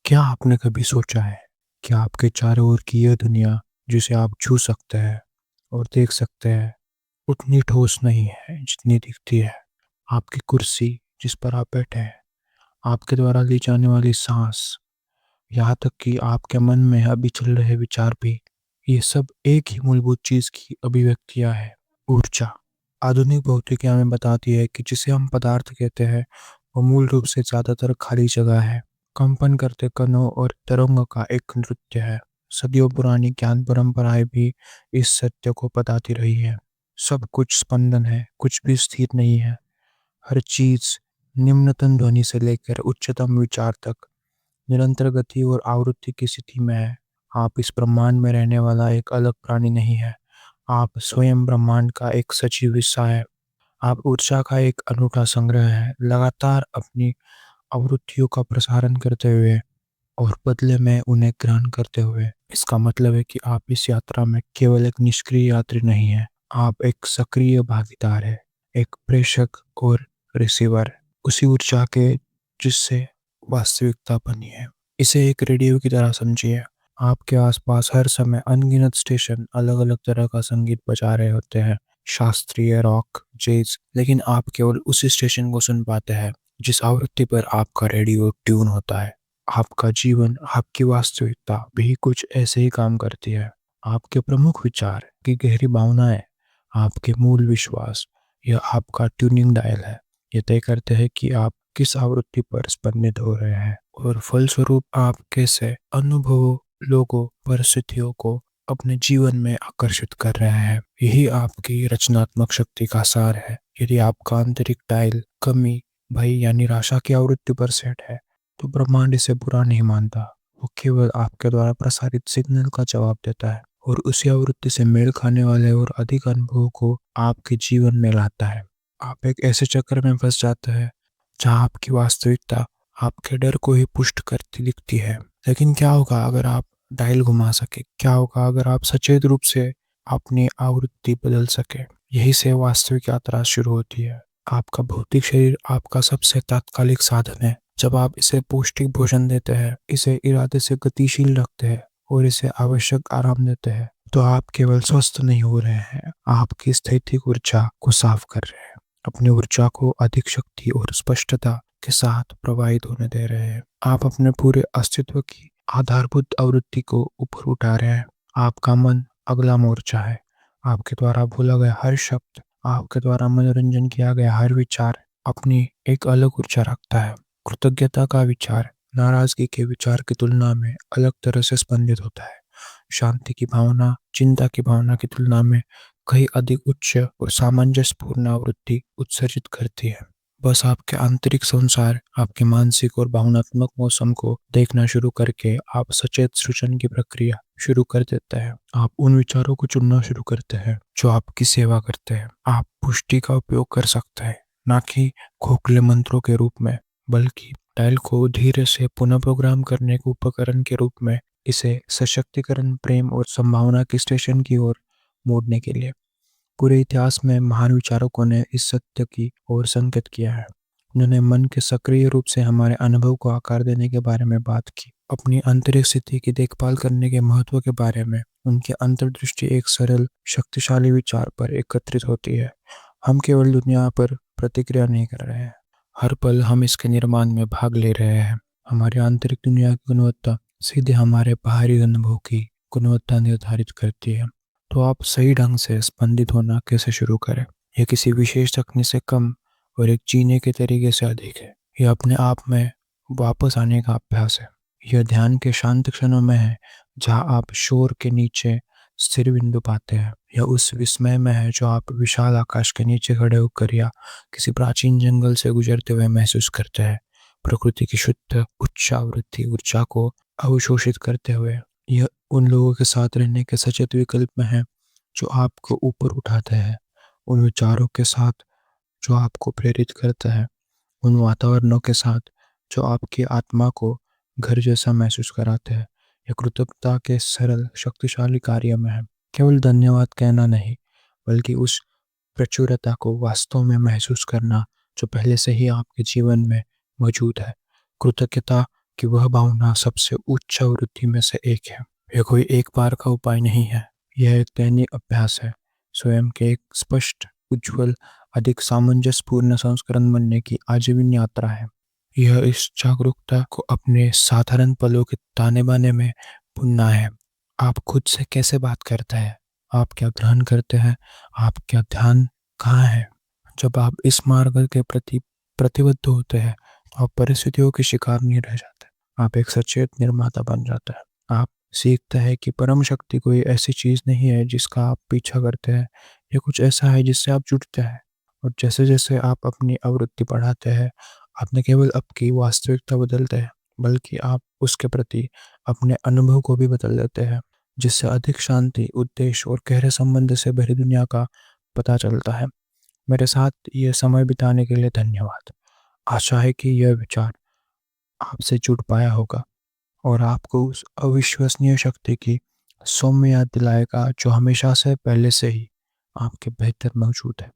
क्या आपने कभी सोचा है कि आपके चारों ओर की यह दुनिया जिसे आप छू सकते हैं और देख सकते हैं उतनी ठोस नहीं है जितनी दिखती है। आपकी कुर्सी जिस पर आप बैठे हैं, आपके द्वारा ली जाने वाली सांस, यहाँ तक कि आपके मन में अभी चल रहे विचार भी, ये सब एक ही मूलभूत चीज की अभिव्यक्तियां है। ऊर्जा। आधुनिक भौतिकी हमें बताती है कि जिसे हम पदार्थ कहते हैं वो मूल रूप से ज्यादातर खाली जगह है, कंपन करते कणों और तरंगों का एक नृत्य है। सदियों पुरानी ज्ञान परंपराएं भी इस सत्य को बताती रही है। सब कुछ स्पंदन है, कुछ भी स्थिर नहीं है। हर चीज निम्नतम ध्वनि से लेकर उच्चतम विचार तक निरंतर गति और आवृत्ति की स्थिति में है। आप इस ब्रह्मांड में रहने वाला एक अलग प्राणी नहीं है, आप स्वयं ब्रह्मांड का एक सजीव हिस्सा है। आप ऊर्जा का एक अनूठा संग्रह है, लगातार अपनी आवृत्तियों का प्रसारण करते हुए और बदले में उन्हें ग्रहण करते हुए। इसका मतलब है कि आप इस यात्रा में केवल एक निष्क्रिय यात्री नहीं है, आप एक सक्रिय भागीदार है, एक प्रेषक और रिसीवर उसी ऊर्जा के जिससे वास्तविकता बनी है। इसे एक रेडियो की तरह समझिए। आपके आसपास हर समय अनगिनत स्टेशन अलग अलग तरह का संगीत बजा रहे होते हैं, शास्त्रीय, रॉक, जैज, लेकिन आप केवल उसी स्टेशन को सुन पाते हैं जिस आवृत्ति पर आपका रेडियो ट्यून होता है। आपका जीवन, आपकी वास्तविकता भी कुछ ऐसे ही काम करती है। आपके प्रमुख विचार की गहरी भावनाएं, आपके मूल विश्वास, यह आपका ट्यूनिंग डायल है। ये तय करते हैं कि आप किस आवृत्ति पर स्पंदित हो रहे हैं और फलस्वरूप आप कैसे अनुभवों, लोगों, परिस्थितियों को अपने जीवन में आकर्षित कर रहे हैं। यही आपकी रचनात्मक शक्ति का सार है। यदि आपका आंतरिक डायल कमी, भय या निराशा की आवृत्ति पर सेट है तो ब्रह्मांड इसे बुरा नहीं मानता। वो केवल आपके द्वारा प्रसारित सिग्नल का जवाब देता है और उसी आवृत्ति से मेल खाने वाले और अधिक अनुभवों को आपके जीवन में लाता है। आप एक ऐसे चक्र में फंस जाते हैं जहां आपकी वास्तविकता आपके डर को ही पुष्ट करती दिखती है। लेकिन क्या होगा अगर आप डायल घुमा सके? क्या होगा अगर आप सचेत रूप से अपनी आवृत्ति बदल सके? यही से वास्तविक यात्रा शुरू होती है। आपका भौतिक शरीर आपका सबसे तात्कालिक साधन है। जब आप इसे पौष्टिक भोजन देते हैं, इसे इरादे से गतिशील रखते हैं और इसे आवश्यक आराम देते हैं, तो आप केवल स्वस्थ नहीं हो रहे हैं, आपकी स्थैतिक ऊर्जा को साफ कर रहे हैं। अपनी ऊर्जा को अधिक शक्ति और स्पष्टता के साथ प्रवाहित होने दे रहे हैं। आप अपने पूरे अस्तित्व की आधारभूत आवृत्ति को ऊपर उठा रहे हैं। आपका मन अगला मोर्चा है। आपके द्वारा बोला गया हर शब्द, आपके द्वारा मनोरंजन किया गया हर विचार अपनी एक अलग ऊर्जा रखता है। कृतज्ञता का विचार नाराजगी के विचार की तुलना में अलग तरह से स्पंदित होता है। शांति की भावना चिंता की भावना की तुलना में कहीं अधिक उच्च और सामंजस्यपूर्ण आवृत्ति उत्सर्जित करती है। बस आपके आंतरिक संसार, आपके मानसिक और भावनात्मक मौसम को देखना शुरू करके आप सचेत सृजन की प्रक्रिया शुरू कर देते हैं। आप उन विचारों को चुनना शुरू करते हैं जो आपकी सेवा करते हैं। आप पुष्टि का उपयोग कर सकते हैं, ना कि खोखले मंत्रों के रूप में, बल्कि डायल को धीरे से पुनः प्रोग्राम करने के उपकरण के रूप में। इसे सशक्तिकरण, प्रेम और संभावना के स्टेशन की ओर मोड़ने के लिए। पूरे इतिहास में महान विचारकों ने इस सत्य की ओर संकेत किया है। उन्होंने मन के सक्रिय रूप से हमारे अनुभव को आकार देने के बारे में बात की, अपनी आंतरिक स्थिति की देखभाल करने के महत्व के बारे में। उनकी अंतर्दृष्टि एक सरल, शक्तिशाली विचार पर एकत्रित होती है। हम केवल दुनिया पर प्रतिक्रिया नहीं कर रहे हैं, हर पल हम इसके निर्माण में भाग ले रहे हैं। हमारी आंतरिक दुनिया की गुणवत्ता सीधे हमारे बाहरी अनुभव की गुणवत्ता निर्धारित करती है। तो आप सही ढंग से स्पंदित होना कैसे शुरू करें? यह किसी विशेष तकनीक से कम और एक जीने के तरीके से अधिक है। यह अपने आप में वापस आने का अभ्यास है। यह ध्यान के शांत क्षणों में है जहां आप शोर के नीचे स्थिर बिंदु पाते हैं। यह उस विस्मय में है जो आप विशाल आकाश के नीचे खड़े होकर या किसी प्राचीन जंगल से गुजरते हुए महसूस करते हैं। प्रकृति की शुद्ध उच्च आवृत्ति ऊर्जा को अवशोषित करते हुए। यह उन लोगों के साथ रहने के सचेत विकल्प में है जो आपको ऊपर उठाते हैं, उन विचारों के साथ जो आपको प्रेरित करते हैं, उन वातावरणों के साथ जो आपकी आत्मा को घर जैसा महसूस कराते हैं। यह कृतज्ञता के सरल शक्तिशाली कार्य में है। केवल धन्यवाद कहना नहीं, बल्कि उस प्रचुरता को वास्तव में महसूस करना जो पहले से ही आपके जीवन में मौजूद है। कृतज्ञता कि वह भावना सबसे उच्च वृत्ति में से एक है। यह कोई एक बार का उपाय नहीं है, यह एक दैनिक अभ्यास है, स्वयं के एक स्पष्ट, उज्ज्वल, अधिक सामंजस्यपूर्ण संस्करण बनने की आजीवन यात्रा है। यह इस जागरूकता को अपने साधारण पलों के ताने-बाने में भुनना है। आप खुद से कैसे बात करते हैं? आप क्या ग्रहण करते हैं? आपका ध्यान कहाँ है? जब आप इस मार्ग के प्रति प्रतिबद्ध होते हैं, तो आप परिस्थितियों के शिकार नहीं रह जाते। आप एक सचेत निर्माता बन जाते हैं। आप सीखते हैं कि परम शक्ति कोई ऐसी चीज़ नहीं है जिसका आप पीछा करते हैं। ये कुछ ऐसा है जिससे आप जुड़ते हैं। और जैसे-जैसे आप अपनी आवृत्ति बढ़ाते हैं, आप न केवल आपकी वास्तविकता बदलते हैं, बल्कि आप उसके प्रति अपने अनुभव को भी बदल देते हैं, जिससे अधिक शांति, उद्देश्य और गहरे संबंध से भरी दुनिया का पता चलता है। मेरे साथ ये समय बिताने के लिए धन्यवाद। आशा है कि यह विचार आपसे जुड़ पाया होगा और आपको उस अविश्वसनीय शक्ति की सौम्य याद दिलाएगा जो हमेशा से पहले से ही आपके बेहतर मौजूद है।